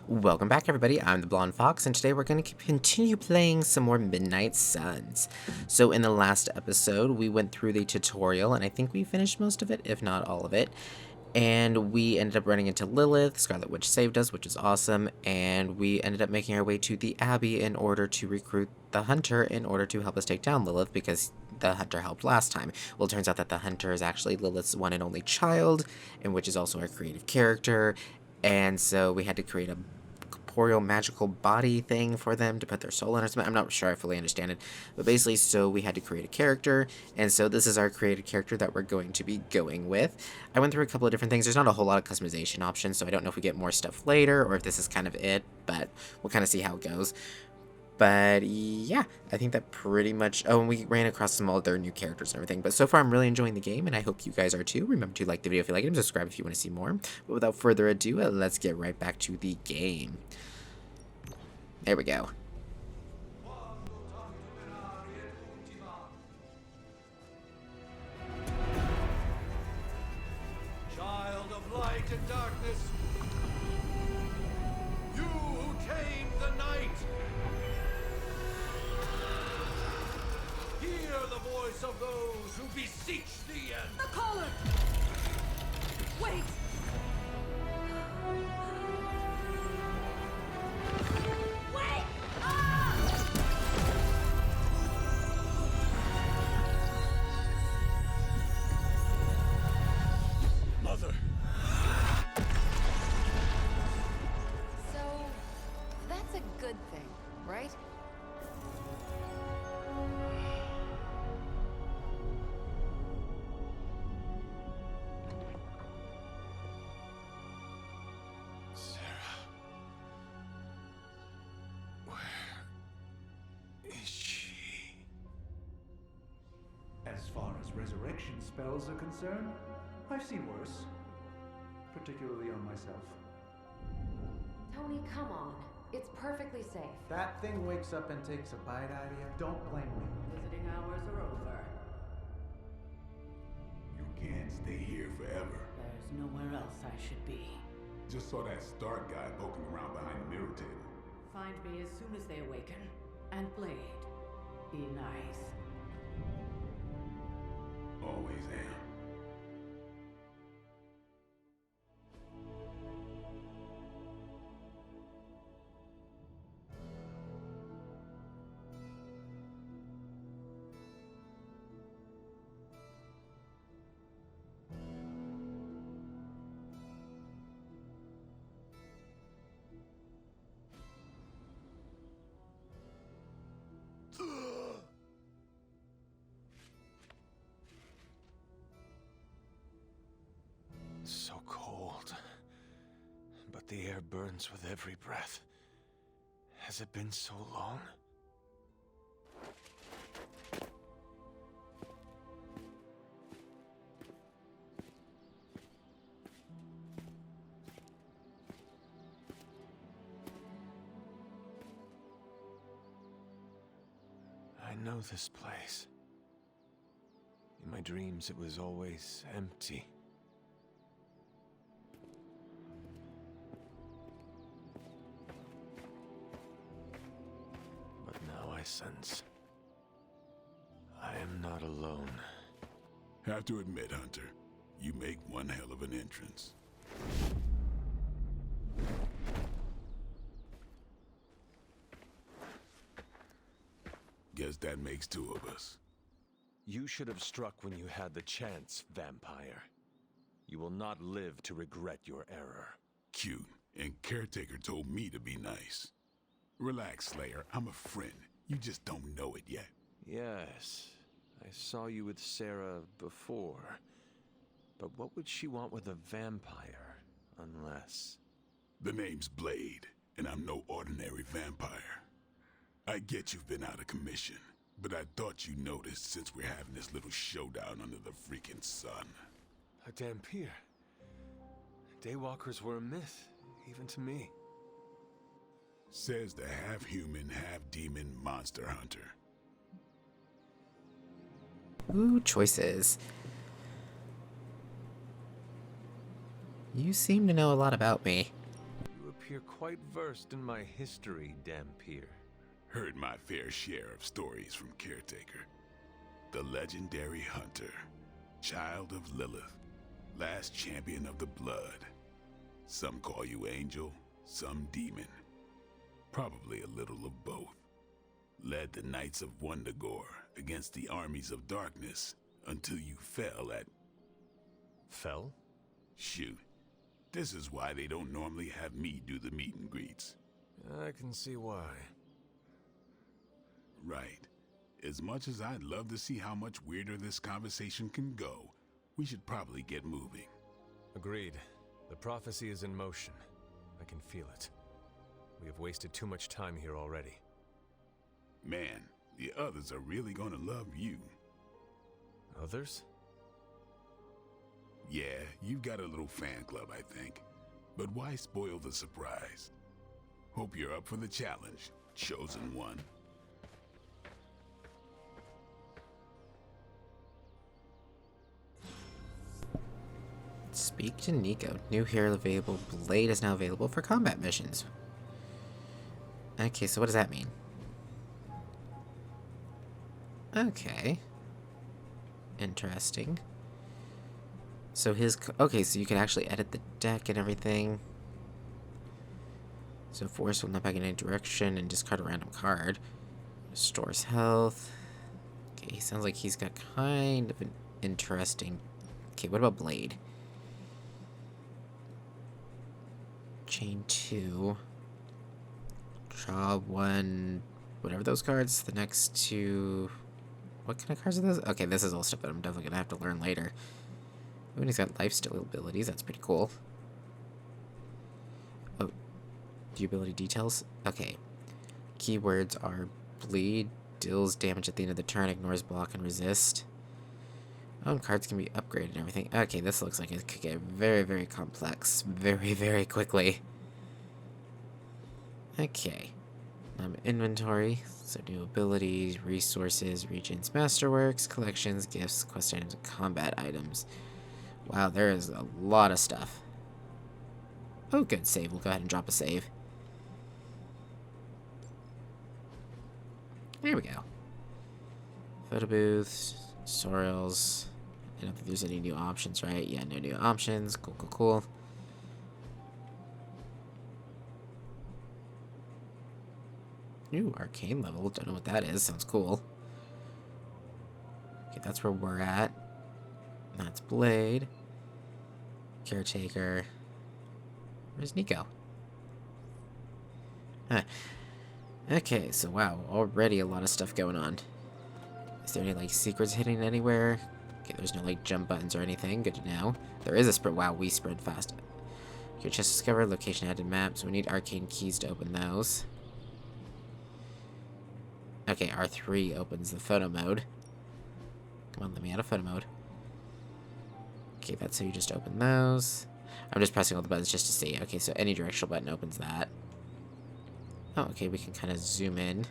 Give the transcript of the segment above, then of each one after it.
Welcome back, everybody. I'm the Blonde Fox, and today we're going to continue playing some more Midnight Suns. So in the last episode, we went through the tutorial, and I think we finished most of it, if not all of it. And we ended up running into Lilith. Scarlet Witch saved us, which is awesome, and we ended up making our way to the Abbey in order to recruit the Hunter in order to help us take down Lilith, because the Hunter helped last time. Well, it turns out that the Hunter is actually Lilith's one and only child, and which is also our creative character, and so we had to create a corporeal magical body thing for them to put their soul in or something. I'm not sure I fully understand it, but basically, so we had to create a character, and so this is our created character that we're going to be going with. I went through a couple of different things. There's not a whole lot of customization options, so I don't know if we get more stuff later or if this is kind of it, but we'll kind of see how it goes. But yeah, I think that pretty much... Oh, and we ran across some other new characters and everything. But so far, I'm really enjoying the game, and I hope you guys are too. Remember to like the video if you like it, and subscribe if you want to see more. But without further ado, let's get right back to the game. There we go. Child of light and darkness, you who tame the night, hear the voice of those who beseech thee and... The caller! Wait! Wait! Ah! Mother! So, that's a good thing, right? Sarah... Where is she? As far as resurrection spells are concerned, I've seen worse. Particularly on myself. Tony, come on. It's perfectly safe. That thing wakes up and takes a bite out of you. Don't blame me. Visiting hours are over. You can't stay here forever. There's nowhere else I should be. Just saw that Stark guy poking around behind the mirror table. Find me as soon as they awaken. And Blade, be nice. Always am. So cold. But the air burns with every breath. Has it been so long? I know this place. In my dreams, it was always empty. But now I sense I am not alone. Have to admit, Hunter, you make one hell of an entrance. Guess that makes two of us. You should have struck when you had the chance, vampire. You will not live to regret your error. Cute, and Caretaker told me to be nice. Relax, Slayer, I'm a friend. You just don't know it yet. Yes, I saw you with Sarah before. But what would she want with a vampire, unless... The name's Blade, and I'm no ordinary vampire. I get you've been out of commission, but I thought you noticed since we're having this little showdown under the freaking sun. A Dampier. Daywalkers were a myth, even to me. Says the half-human, half-demon monster hunter. Ooh, choices. You seem to know a lot about me. You appear quite versed in my history, Dampier. Heard my fair share of stories from Caretaker. The legendary hunter, child of Lilith, last champion of the blood. Some call you angel, some demon. Probably a little of both. Led the Knights of Wundagore against the armies of darkness until you fell at... Fell? Shoot. This is why they don't normally have me do the meet and greets. I can see why. Right. As much as I'd love to see how much weirder this conversation can go, we should probably get moving. Agreed. The prophecy is in motion. I can feel it. We have wasted too much time here already. Man, the others are really gonna love you. Others? Yeah, you've got a little fan club, I think. But why spoil the surprise? Hope you're up for the challenge, chosen one. Speak to Nico. New hero available. Blade is now available for combat missions. Okay, so what does that mean? Okay. Interesting. So okay, so you can actually edit the deck and everything. So force will not back in any direction and discard a random card. Restores health. Okay, sounds like he's got kind of an interesting... Okay, what about Blade? Chain 2. Draw 1. Whatever those cards. The next 2... What kind of cards are those? Okay, this is all stuff that I'm definitely going to have to learn later. Ooh, and he's got lifesteal abilities. That's pretty cool. Oh. Durability details? Okay. Keywords are bleed, deals damage at the end of the turn, ignores block, and resist. Oh, and cards can be upgraded and everything. Okay, this looks like it could get very, very complex. Very, very quickly. Okay. Inventory. So new abilities, resources, regions, masterworks, collections, gifts, quest items, and combat items. Wow, there is a lot of stuff. Oh, good save. We'll go ahead and drop a save. There we go. Photo booths, tutorials. I don't think there's any new options, right? Yeah, no new options. Cool, cool, cool. Ooh, arcane level. Don't know what that is. Sounds cool. Okay, that's where we're at. That's Blade. Caretaker. Where's Nico? Huh. Okay, so wow, already a lot of stuff going on. Is there any, like, secrets hidden anywhere? Okay, there's no, like, jump buttons or anything. Good to know. There is a sprint. Wow, we sprint fast. Okay, just discovered. Location added map, so we need arcane keys to open those. Okay, R3 opens the photo mode. Come on, let me out of photo mode. Okay, that's how you just open those. I'm just pressing all the buttons just to see. Okay, so any directional button opens that. Oh, okay, we can kind of zoom in.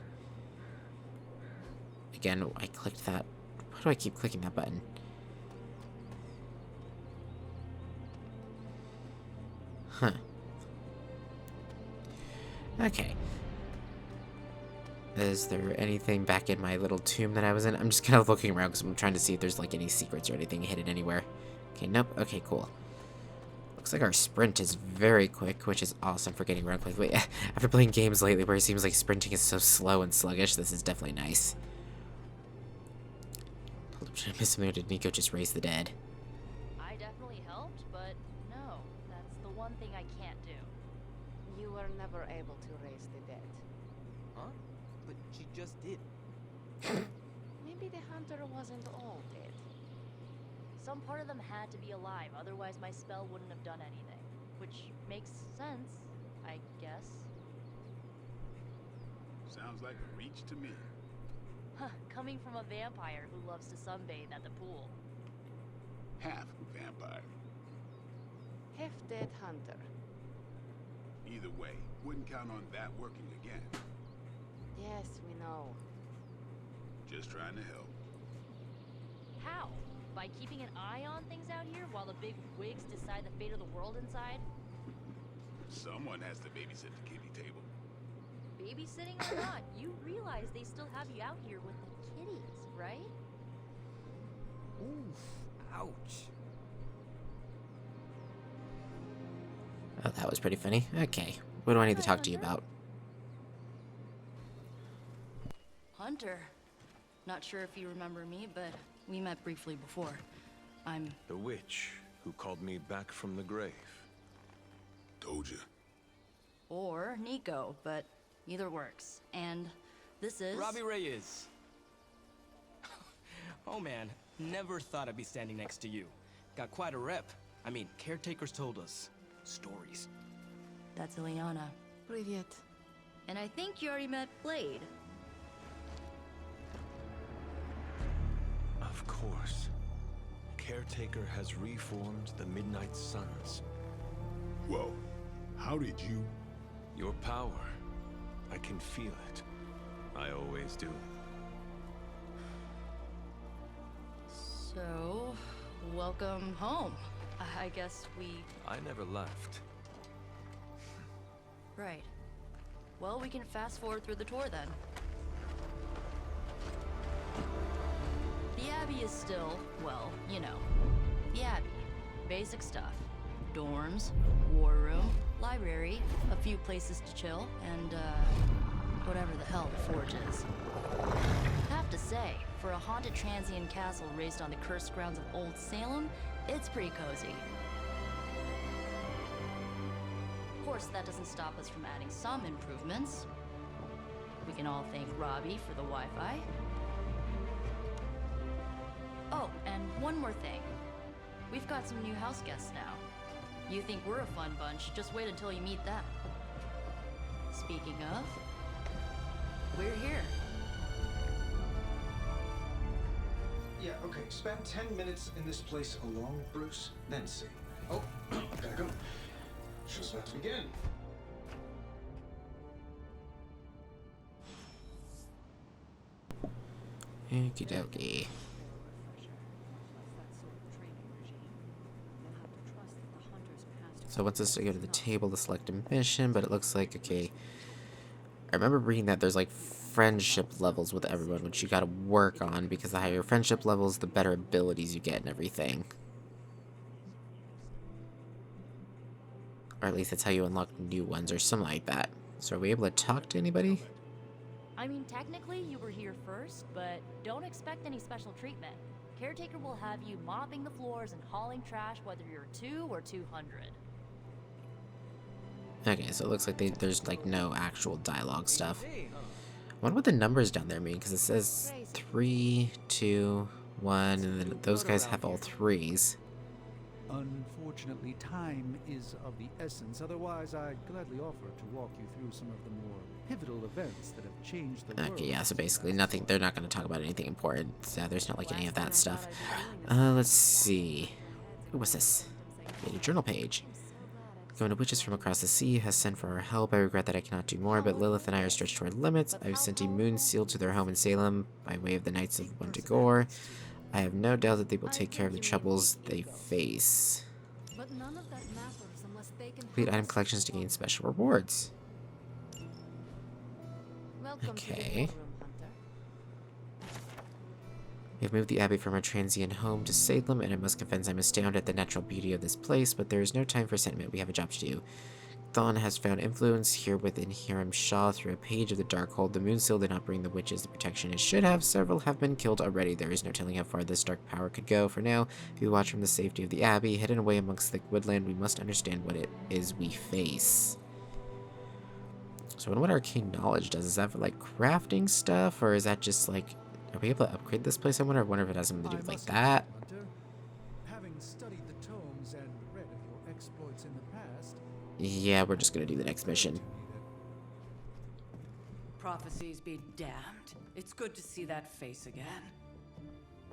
Again, I clicked that. Why do I keep clicking that button? Huh. Okay. Is there anything back in my little tomb that I was in? I'm just kind of looking around because I'm trying to see if there's, like, any secrets or anything hidden anywhere. Okay, nope. Okay, cool. Looks like our sprint is very quick, which is awesome for getting around quickly. After playing games lately where it seems like sprinting is so slow and sluggish, this is definitely nice. Should I miss something or did Nico just raise the dead? I definitely helped, but no, that's the one thing I can't do. You were never able to raise the dead. Huh? But she just did. Maybe the hunter wasn't all dead. Some part of them had to be alive, otherwise my spell wouldn't have done anything. Which makes sense, I guess. Sounds like a reach to me. Huh, coming from a vampire who loves to sunbathe at the pool. Half vampire. Half dead hunter. Either way, wouldn't count on that working again. Yes, we know. Just trying to help. How? By keeping an eye on things out here while the big wigs decide the fate of the world inside? Someone has to babysit the kitty table. Babysitting or not, you realize they still have you out here with the kitties, right? Oof. Ouch. Oh, that was pretty funny. Okay, what do I need to Hi, talk to you Hunter. about? Hunter. Not sure if you remember me, but we met briefly before. I'm... The witch who called me back from the grave. Told you. or Nico, but either works. And this is... Robbie Reyes. Oh man, never thought I'd be standing next to you. Got quite a rep. I mean, caretakers told us stories. That's Ileana. Привет. And I think you already met Blade. Of course. Caretaker has reformed the Midnight Suns. Whoa. How did you... Your power. I can feel it. I always do. So, welcome home. I guess we... I never left. Right. Well, we can fast forward through the tour then. The Abbey is still, well, you know, the Abbey. Basic stuff. Dorms, war room, library, a few places to chill, and, whatever the hell the Forge is. Have to say, for a haunted transient castle raised on the cursed grounds of Old Salem, it's pretty cozy. Of course, that doesn't stop us from adding some improvements. We can all thank Robbie for the Wi-Fi. Oh, and one more thing. We've got some new house guests now. You think we're a fun bunch, just wait until you meet them. Speaking of, we're here. Yeah, okay. Spend 10 minutes in this place alone, Bruce, then see. Oh, gotta go. Show's about to begin. Okie dokie. So it wants us to go to the table to select a mission, but it looks like, okay, I remember reading that there's like friendship levels with everyone, which you gotta work on, because the higher your friendship levels, the better abilities you get and everything. Or at least that's how you unlock new ones or something like that. So are we able to talk to anybody? I mean, technically you were here first, but don't expect any special treatment. Caretaker will have you mopping the floors and hauling trash whether you're 2 or 200. Okay, so it looks like there's like no actual dialogue stuff. I wonder what the numbers down there mean, because it says 3, 2, 1, and then those guys have all 3s. Unfortunately, time is of the essence. Otherwise, I'd gladly offer to walk you through some of the more pivotal events that have changed the world. Okay, yeah, so basically nothing. They're not going to talk about anything important. So there's not like any of that stuff. Let's see. What's this? A journal page. Going to witches from across the sea has sent for our help. I regret that I cannot do more, but Lilith and I are stretched to our limits. I've sent a moon seal to their home in Salem by way of the Knights of Wundagore. I have no doubt that they will take care of the troubles they face. But none of that matters unless they can Complete item collections to gain special rewards. Welcome Okay. to the war room, Hunter. We have moved the Abbey from our transient home to Salem, and I must confess I'm astounded at the natural beauty of this place, but there is no time for sentiment. We have a job to do. Thawne has found influence here within Hiram Shaw through a page of the Darkhold. The moon seal did not bring the witches the protection it should have. Several have been killed already. There is no telling how far this dark power could go. For now, we watch from the safety of the Abbey. Hidden away amongst thick woodland, we must understand what it is we face. So I wonder what arcane knowledge does. Is that for like crafting stuff, or is that just like... Are we able to upgrade this place? I wonder if it has something to do with like that. Hunter, having studied the tomes and read of your exploits in the past, Yeah, we're just gonna do the next mission. Prophecies be damned. It's good to see that face again.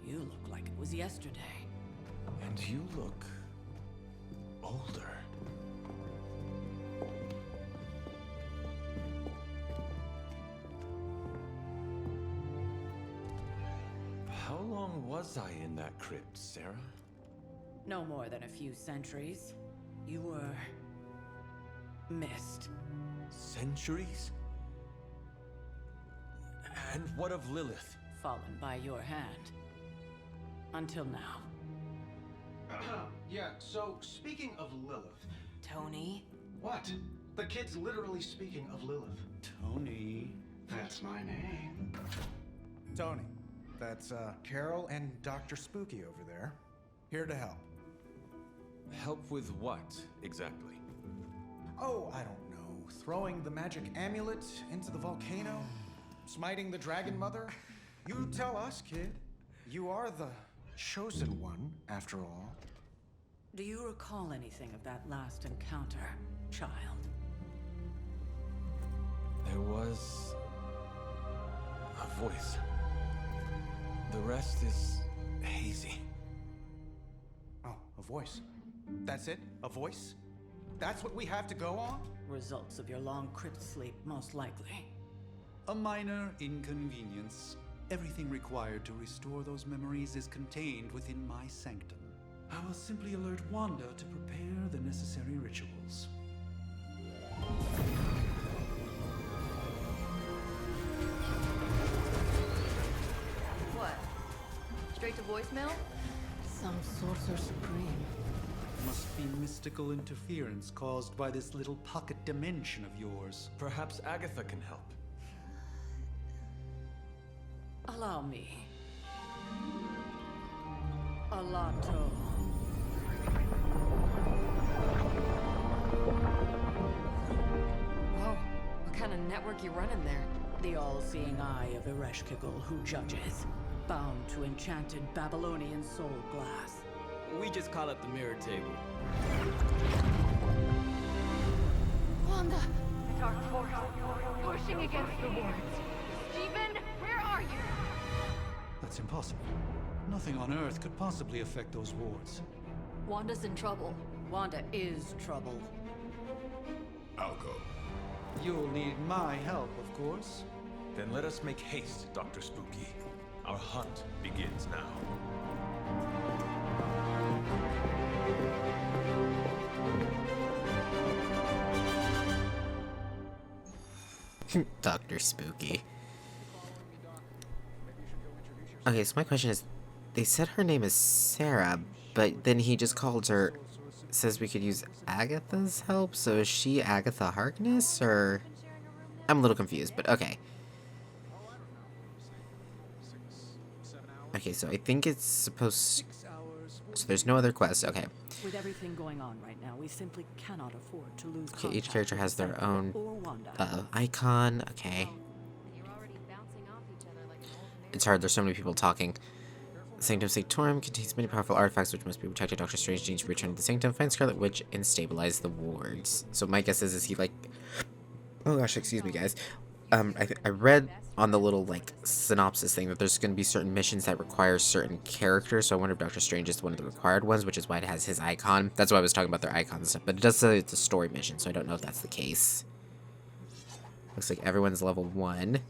You look like it was yesterday. And you look older. How long was I in that crypt, Sarah? No more than a few centuries. You were missed. Centuries? And what of Lilith? Fallen by your hand. Until now. Yeah, so speaking of Lilith. Tony? What? The kid's literally speaking of Lilith. Tony. That's my name. Tony, that's Carol and Dr. Spooky over there. Here to help. Help with what, exactly? Oh, I don't know. Throwing the magic amulet into the volcano? Smiting the dragon mother? You tell us, kid. You are the chosen one, after all. Do you recall anything of that last encounter, child? There was a voice. The rest is hazy. Oh, a voice. That's it? A voice? That's what we have to go on? Results of your long crypt sleep, most likely. A minor inconvenience. Everything required to restore those memories is contained within my sanctum. I will simply alert Wanda to prepare the necessary rituals. What? Straight to voicemail? Some sorcerer supreme. Must be mystical interference caused by this little pocket dimension of yours. Perhaps Agatha can help. Allow me. Alato. Whoa, what kind of network you running there? The all-seeing eye of Ereshkigal who judges, bound to enchanted Babylonian soul glass. We just call it the mirror table. Wanda! The dark force, pushing against the wards. Stephen, where are you? That's impossible. Nothing on Earth could possibly affect those wards. Wanda's in trouble. Wanda is trouble. I'll go. You'll need my help, of course. Then let us make haste, Dr. Spooky. Our hunt begins now. Dr. Spooky. Okay, so my question is, they said her name is Sarah, but then he just called her, says we could use Agatha's help, so is she Agatha Harkness, or? I'm a little confused, but okay. Okay, so I think it's supposed, so there's no other quest, okay. With everything going on right now, we simply cannot afford to lose Okay, each contact character with has their Agatha own or Wanda. icon, okay. You're already bouncing off each other like an old It's hard, there's so many people talking. Sanctum Sanctorum contains many powerful artifacts which must be protected. Doctor Strange needs to return to the Sanctum, find Scarlet Witch, and stabilize the wards. So my guess is he like... Oh gosh, excuse me guys. I read on the little like synopsis thing that there's going to be certain missions that require certain characters, so I wonder if Doctor Strange is one of the required ones, which is why it has his icon. That's why I was talking about their icons and stuff, but it does say it's a story mission, so I don't know if that's the case. Looks like everyone's level 1.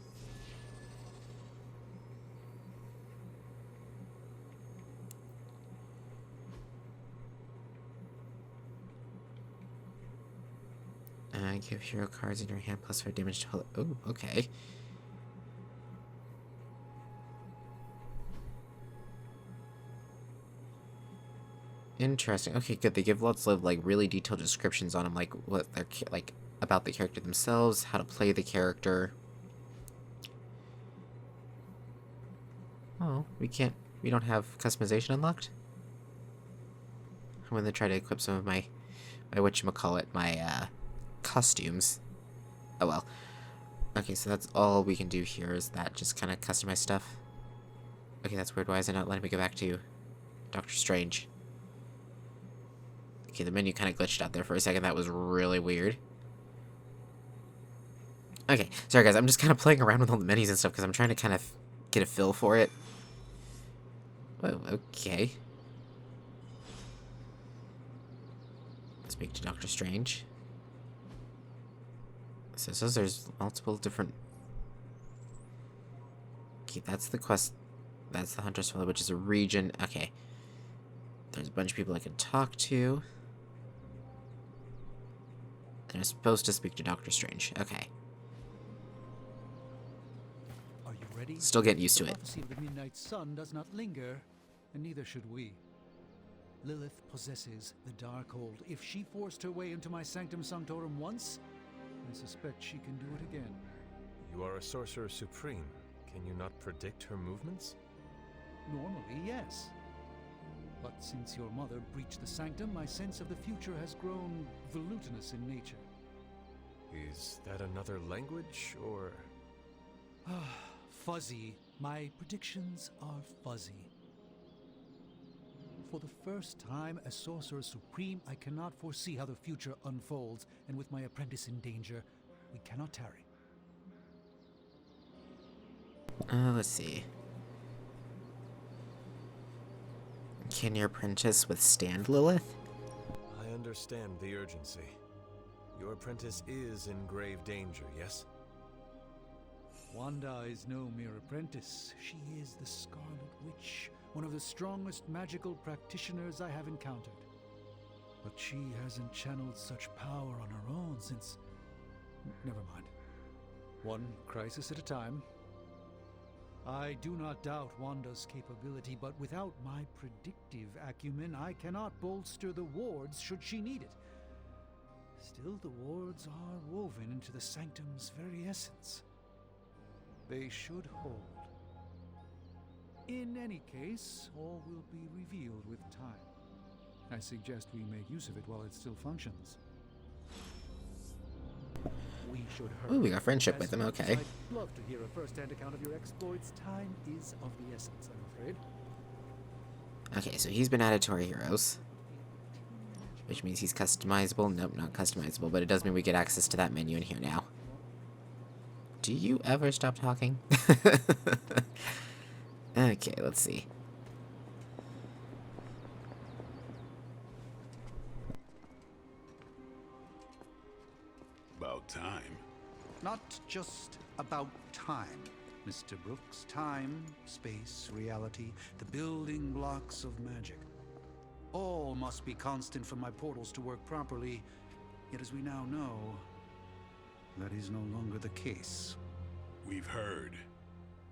Give hero cards in your hand plus 5 damage to hold. Oh, okay. Interesting. Okay, good. They give lots of like really detailed descriptions on them, like what they're like about the character themselves, how to play the character. Oh, we don't have customization unlocked. I'm gonna try to equip some of my whatchamacallit, my costumes. Oh well. Okay, so that's all we can do here is that, just kind of customize stuff. Okay, that's weird. Why is it not letting me go back to Doctor Strange? Okay, the menu kind of glitched out there for a second. That was really weird. Okay, sorry guys. I'm just kind of playing around with all the menus and stuff because I'm trying to kind of get a feel for it. Whoa, okay. Speak to Doctor Strange. So it says there's multiple different... Okay, that's the quest. That's the Hunter's Valley, which is a region. Okay. There's a bunch of people I can talk to. And I'm supposed to speak to Doctor Strange. Okay. Are you ready? Still getting used to The it. prophecy of the midnight sun does not linger, and neither should we. Lilith possesses the Darkhold. If she forced her way into my Sanctum Sanctorum once, I suspect she can do it again. You are a sorcerer supreme. Can you not predict her movements? Normally, yes. But since your mother breached the Sanctum, my sense of the future has grown volutinous in nature. Is that another language, or...? Fuzzy. My predictions are fuzzy. For the first time as Sorcerer Supreme, I cannot foresee how the future unfolds, and with my apprentice in danger, we cannot tarry. Let's see. Can your apprentice withstand Lilith? I understand the urgency. Your apprentice is in grave danger, yes? Wanda is no mere apprentice. She is the Scarlet Witch, one of the strongest magical practitioners I have encountered. But she hasn't channeled such power on her own since... Never mind. One crisis at a time. I do not doubt Wanda's capability, but without my predictive acumen, I cannot bolster the wards should she need it. Still, the wards are woven into the Sanctum's very essence. They should hold. In any case, all will be revealed with time. I suggest we make use of it while it still functions. We should hurry. Ooh, we got friendship with him, okay. I'd love to hear a first-hand account of your exploits. Time is of the essence, I'm afraid. Okay, so he's been added to our heroes. Which means he's customizable. Nope, not customizable, but it does mean we get access to that menu in here now. Do you ever stop talking? Okay, let's see. About time. Not just about time, Mr. Brooks. Time, space, reality, the building blocks of magic. All must be constant for my portals to work properly, yet as we now know, that is no longer the case. We've heard.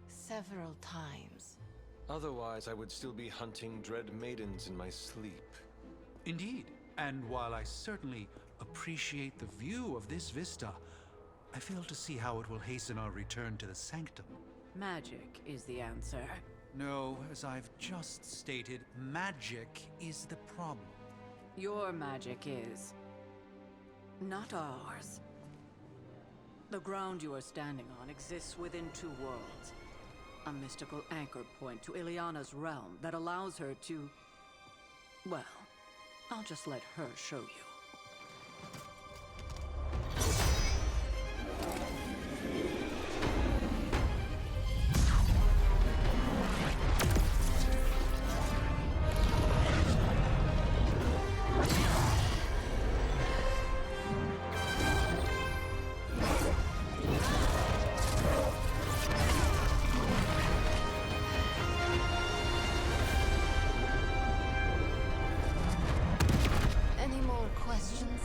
Several times. Otherwise, I would still be hunting dread maidens in my sleep. Indeed, and while I certainly appreciate the view of this vista, I fail to see how it will hasten our return to the Sanctum. Magic is the answer. No, as I've just stated, magic is the problem. Your magic is not ours. The ground you are standing on exists within two worlds. A mystical anchor point to Ileana's realm that allows her to... Well, I'll just let her show you. Any more questions?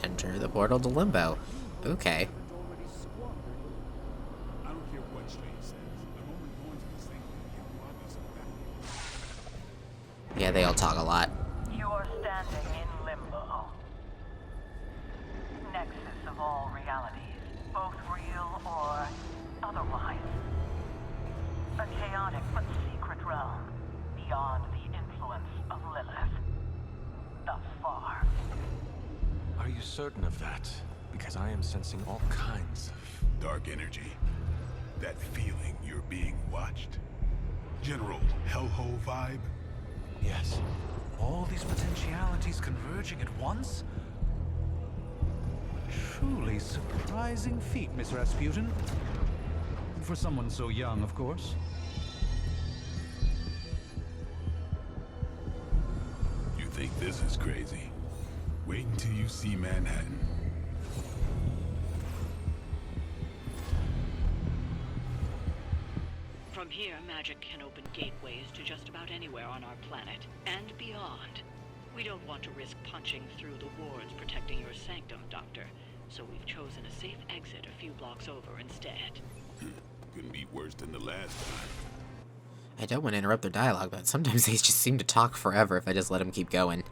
Enter the portal to Limbo. Okay. I don't care what Strange says. I'm only going to this thing to get Wanda's back. Yeah, they all talk a lot. You are standing in limbo. Nexus of all realities, both real or otherwise. A chaotic but secret realm, beyond the influence of Lilith. Thus far. Are you certain of that? Because I am sensing all kinds of... Dark energy. That feeling you're being watched. General hellhole vibe. Yes. All these potentialities converging at once? Truly surprising feat, Miss Rasputin. For someone so young, of course. You think this is crazy? Wait until you see Manhattan. From here, magic can open gateways to just about anywhere on our planet, and beyond. We don't want to risk punching through the wards protecting your sanctum, Doctor, so we've chosen a safe exit a few blocks over instead. Couldn't be worse than the last time. I don't want to interrupt their dialogue, but sometimes they just seem to talk forever if I just let them keep going.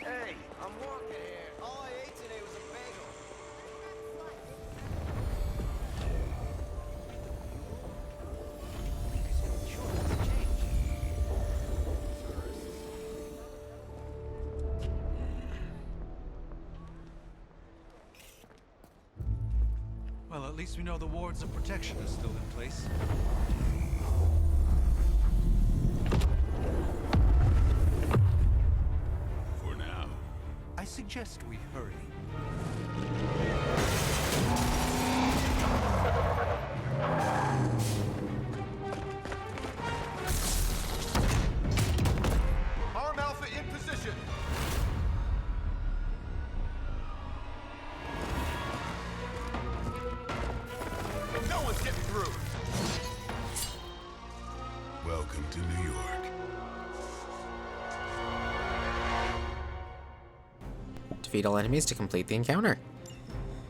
Hey, I'm walking here. All I ate today was a bagel. Well, at least we know the wards of protection are still in place. For now. I suggest we hurry. Arm Alpha in position. No one's getting through. Welcome to New York. Defeat all enemies to complete the encounter.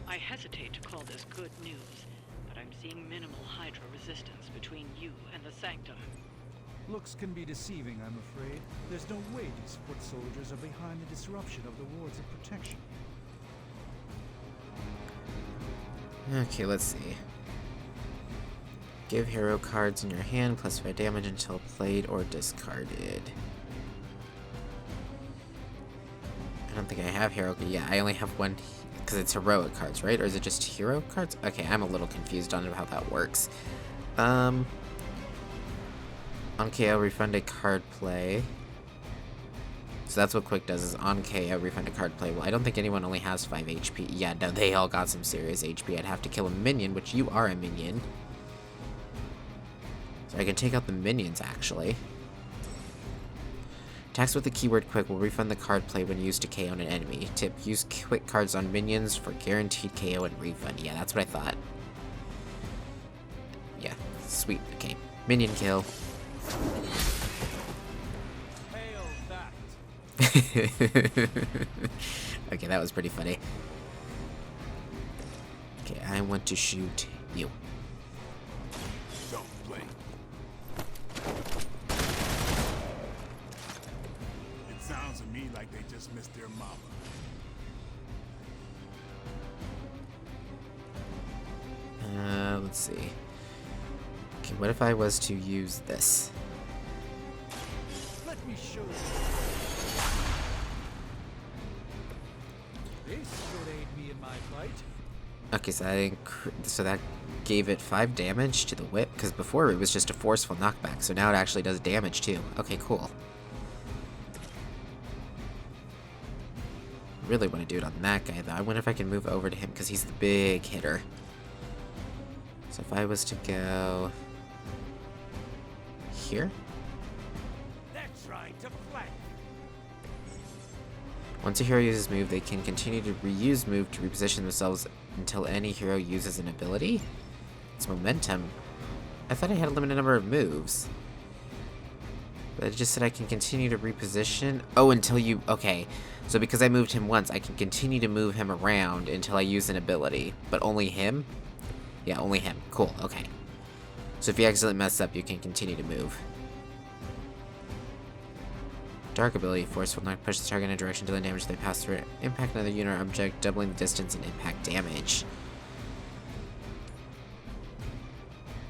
I hesitate to call this good news, but I'm seeing minimal Hydra resistance between you and the Sanctum. Looks can be deceiving, I'm afraid. There's no way these foot soldiers are behind the disruption of the wards of protection. Okay, let's see. Give hero cards in your hand, plus 5 damage until played or discarded. I don't think I have hero. Yeah, I only have one, because it's heroic cards, right? Or is it just hero cards? Okay, I'm a little confused on how that works. On KO, refund a card play. So that's what Quick does, is on KO, refund a card play. Well, I don't think anyone only has 5 HP. Yeah, no, they all got some serious HP. I'd have to kill a minion, which you are a minion. So I can take out the minions, actually. Attacks with the keyword Quick will refund the card play when used to KO an enemy. Tip, use Quick cards on minions for guaranteed KO and refund. Yeah, that's what I thought. Yeah, sweet. Okay, minion kill. Okay, that was pretty funny. Okay, I want to shoot you. Don't blink. It sounds to me like they just missed their mama. Let's see. Okay, what if I was to use this? Let me show you. This should aid me in my fight. Okay, so that gave it 5 damage to the whip, because before it was just a forceful knockback, so now it actually does damage too. Okay, cool. Really want to do it on that guy though. I wonder if I can move over to him because he's the big hitter. So if I was to go here. They're trying to flank. Once a hero uses move, they can continue to reuse move to reposition themselves until any hero uses an ability. It's momentum. I thought I had a limited number of moves. But it just said I can continue to reposition. Oh, until you... Okay. So because I moved him once, I can continue to move him around until I use an ability. But only him? Yeah, only him. Cool, okay. So if you accidentally mess up, you can continue to move. Dark ability. Force will not push the target in a direction dealing damage they pass through it. Impact another unit or object, doubling the distance and impact damage.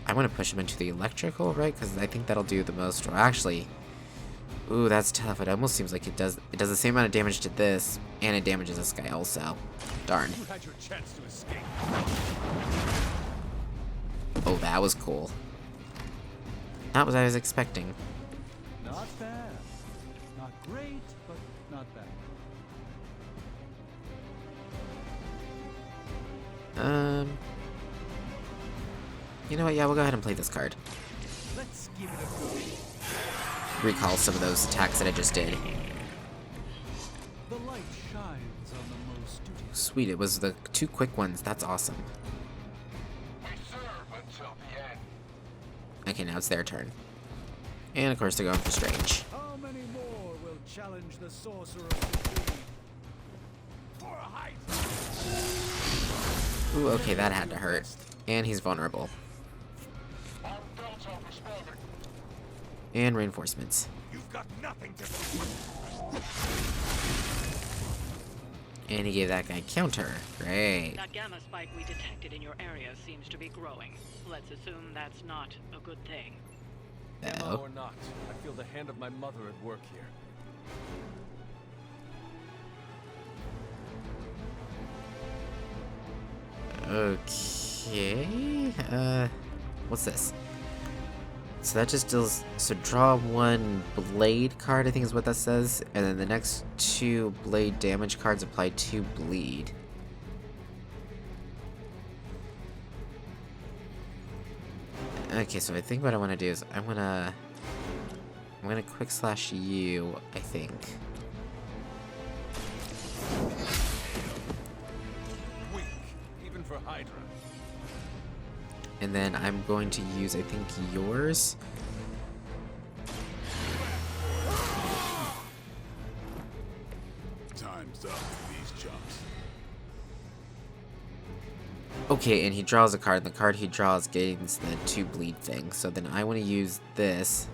I want to push him into the electrical, right? Because I think that'll do the most. Or actually... Ooh, that's tough. It almost seems like it does the same amount of damage to this, and it damages this guy also. Darn. You had your chance to escape. Oh, that was cool. Not what I was expecting. Not bad. Not great, but not bad. You know what? Yeah, we'll go ahead and play this card. Let's give it a push. recall some of those attacks that I just did. The light shines on the most studious. Sweet, it was the 2 quick ones. That's awesome. We serve until the end. Okay, now it's their turn. And of course they're going for Strange. How many more will challenge the sorcerer supreme? For a Hydra. Ooh, okay, that had to hurt. And he's vulnerable. Our belts are responding. And reinforcements. You've got nothing to do. And he gave that guy counter. Great. That gamma spike we detected in your area seems to be growing. Let's assume that's not a good thing. Gamma or not, I feel the hand of my mother at work here. Okay. What's this? So that just deals. So draw 1 blade card, I think is what that says. And then the next 2 blade damage cards apply 2 bleed. Okay, so I think what I want to do is I'm gonna quick slash you, I think. Weak, even for Hydra. And then I'm going to use, I think, yours. Time's up for these chumps. Okay, and he draws a card, and the card he draws gains the 2 bleed thing. So then I want to use this.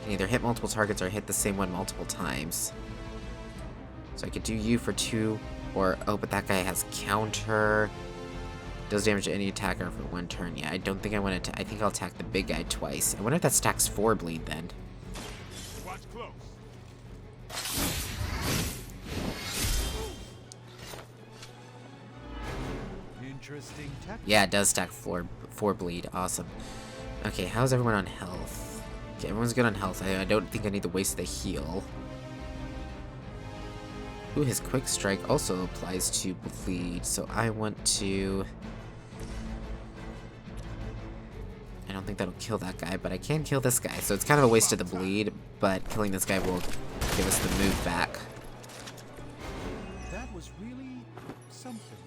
You can either hit multiple targets or hit the same one multiple times. So I could do you for 2, or, oh, but that guy has counter. Does damage to any attacker for 1 turn. Yeah, I don't think I want to, I think I'll attack the big guy twice. I wonder if that stacks 4 bleed then. Watch close. Interesting tactic. Yeah, it does stack 4 bleed. Awesome. Okay, how's everyone on health? Okay, everyone's good on health. I don't think I need to waste the heal. Ooh, his quick strike also applies to bleed, so I want to... I don't think that'll kill that guy, but I can kill this guy, so it's kind of a waste of the bleed, but killing this guy will give us the move back. That was really something.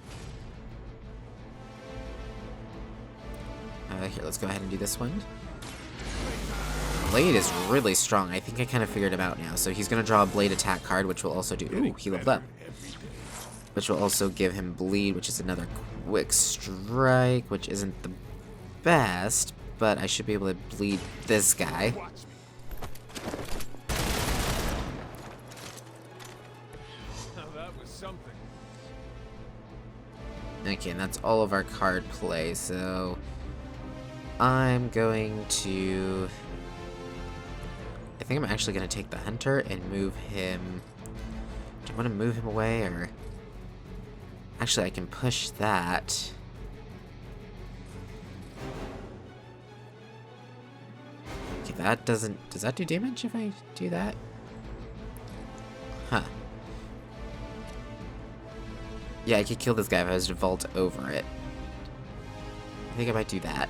Here, let's go ahead and do this one. Blade is really strong. I think I kind of figured him out now. So he's going to draw a blade attack card, which will also do... Ooh, he leveled up. Which will also give him bleed, which is another quick strike, which isn't the best, but I should be able to bleed this guy. Now that was something. Okay, and that's all of our card play, so... I'm going to... I think I'm actually going to take the hunter and move him... Do you want to move him away, or... Actually, I can push that. Okay, that doesn't... Does that do damage if I do that? Huh. Yeah, I could kill this guy if I was to vault over it. I think I might do that.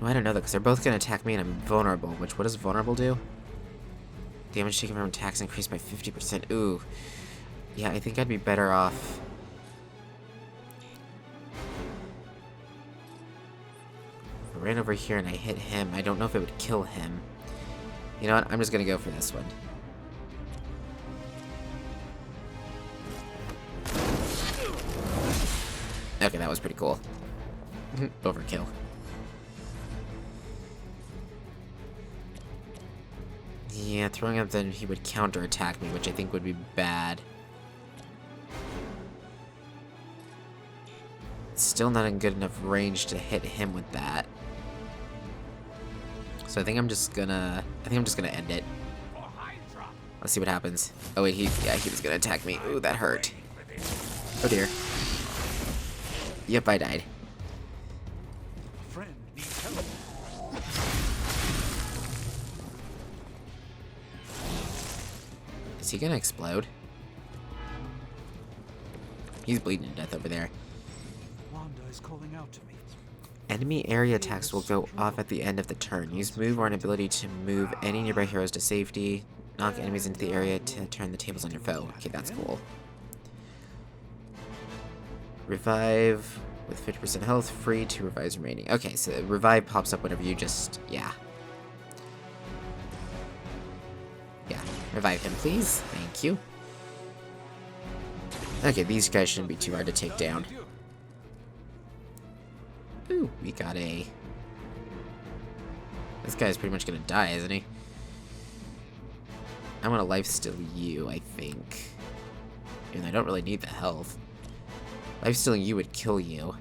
Oh, I don't know though, because they're both going to attack me and I'm vulnerable, which, what does vulnerable do? Damage taken from attacks increased by 50%. Ooh. Yeah, I think I'd be better off. If I ran over here and I hit him, I don't know if it would kill him. You know what? I'm just going to go for this one. Okay, that was pretty cool. Overkill. Yeah, throwing up, then he would counterattack me, which I think would be bad. Still not in good enough range to hit him with that. So I think I'm just gonna end it. Let's see what happens. Oh wait, he was gonna attack me. Ooh, that hurt. Oh dear. Yep, I died. Friend needs help. Is he gonna explode? He's bleeding to death over there. Wanda is calling out to me. Enemy area attacks will go off at the end of the turn. Use move or an ability to move any nearby heroes to safety. Knock enemies into the area to turn the tables on your foe. Okay, that's cool. Revive with 50% health, free to revive remaining. Okay, so revive pops up whenever you just, yeah. Yeah, revive him, please. Thank you. Okay, these guys shouldn't be too hard to take down. Ooh, we got a... This guy's pretty much gonna die, isn't he? I want to lifesteal you, I think. And I don't really need the health. Lifestealing you would kill you.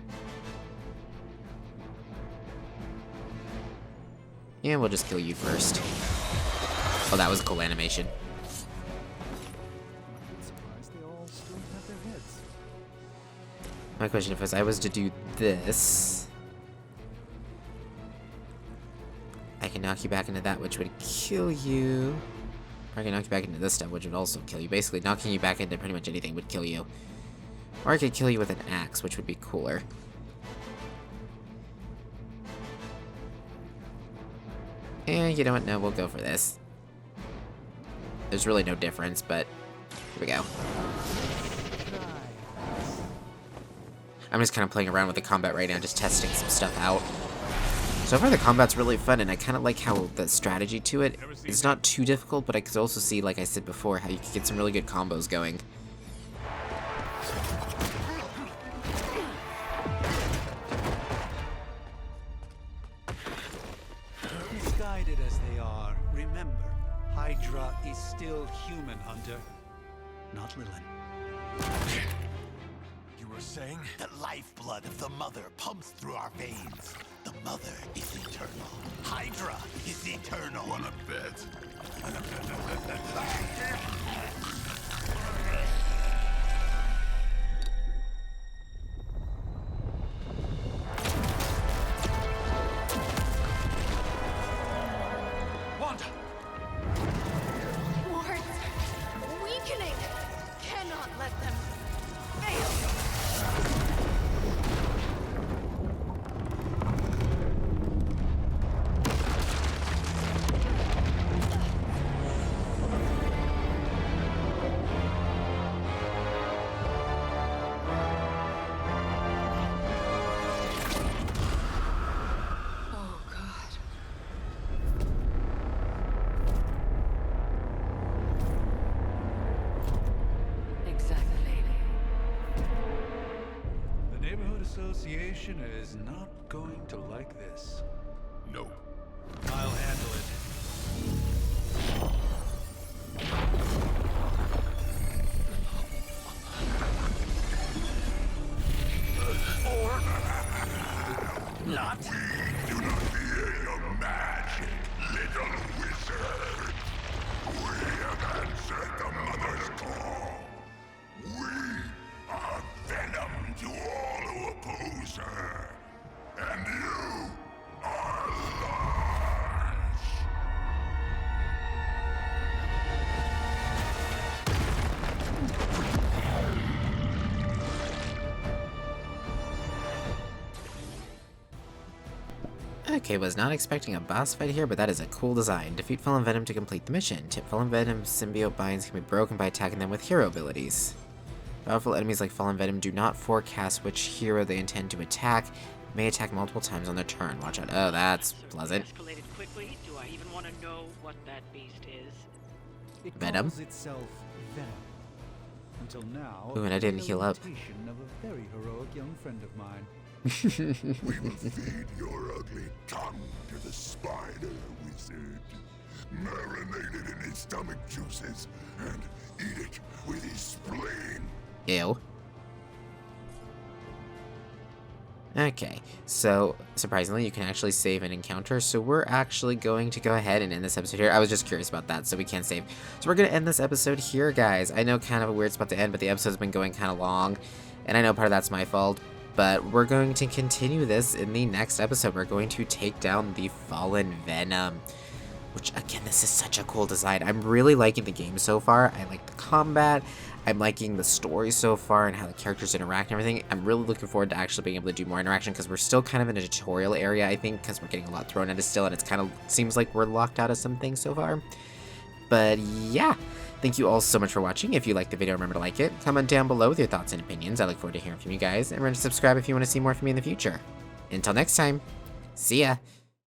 Yeah, we'll just kill you first. Oh, that was a cool animation. My question, if I was to do this, I can knock you back into that, which would kill you. Or I can knock you back into this stuff, which would also kill you. Basically, knocking you back into pretty much anything would kill you. Or I could kill you with an axe, which would be cooler. And you know what? No, we'll go for this. There's really no difference, but here we go. I'm just kind of playing around with the combat right now, just testing some stuff out. So far the combat's really fun, and I kind of like how the strategy to it is not too difficult, but I could also see, like I said before, how you could get some really good combos going. Misguided as they are, remember, Hydra is still human, Hunter. Not Lilith. You were saying? The lifeblood of the mother pumps through our veins. The mother is eternal. Hydra is eternal. Wanna bet? Wanda! Wards! Weakening! Cannot let them fail! Association is not going to like this. No. I'll handle it. Or not. We do not fear your magic, little wizard. We have answered the mother's call. We are venom to all who oppose her. And you are large. Okay, was not expecting a boss fight here, but that is a cool design. Defeat Fallen Venom to complete the mission. Tip Fallen Venom symbiote binds can be broken by attacking them with hero abilities. Powerful enemies like Fallen Venom do not forecast which hero they intend to attack. May attack multiple times on their turn. Watch out. Oh, that's pleasant. Escalated quickly. Do I even want to know what that beast is? It Venom? calls itself Venom. Until now, Ooh, and I didn't heal up. Of a very heroic young friend of mine. We will feed your ugly tongue to the spider wizard. Marinated in his stomach juices and eat it with his spleen. Ew. Okay, so surprisingly you can actually save an encounter, so we're actually going to go ahead and end this episode here. I was just curious about that, so we can't save. So we're going to end this episode here, guys. I know kind of a weird spot to end, but the episode's been going kind of long, and I know part of that's my fault, but we're going to continue this in the next episode. We're going to take down the Fallen Venom. which again, this is such a cool design. I'm really liking the game so far. I like the combat. I'm liking the story so far and how the characters interact and everything. I'm really looking forward to actually being able to do more interaction because we're still kind of in a tutorial area, I think, because we're getting a lot thrown at us still, and it's kind of seems like we're locked out of some things so far. But yeah, thank you all so much for watching. If you liked the video, remember to like it. Comment down below with your thoughts and opinions. I look forward to hearing from you guys, and remember to subscribe if you want to see more from me in the future. Until next time, see ya!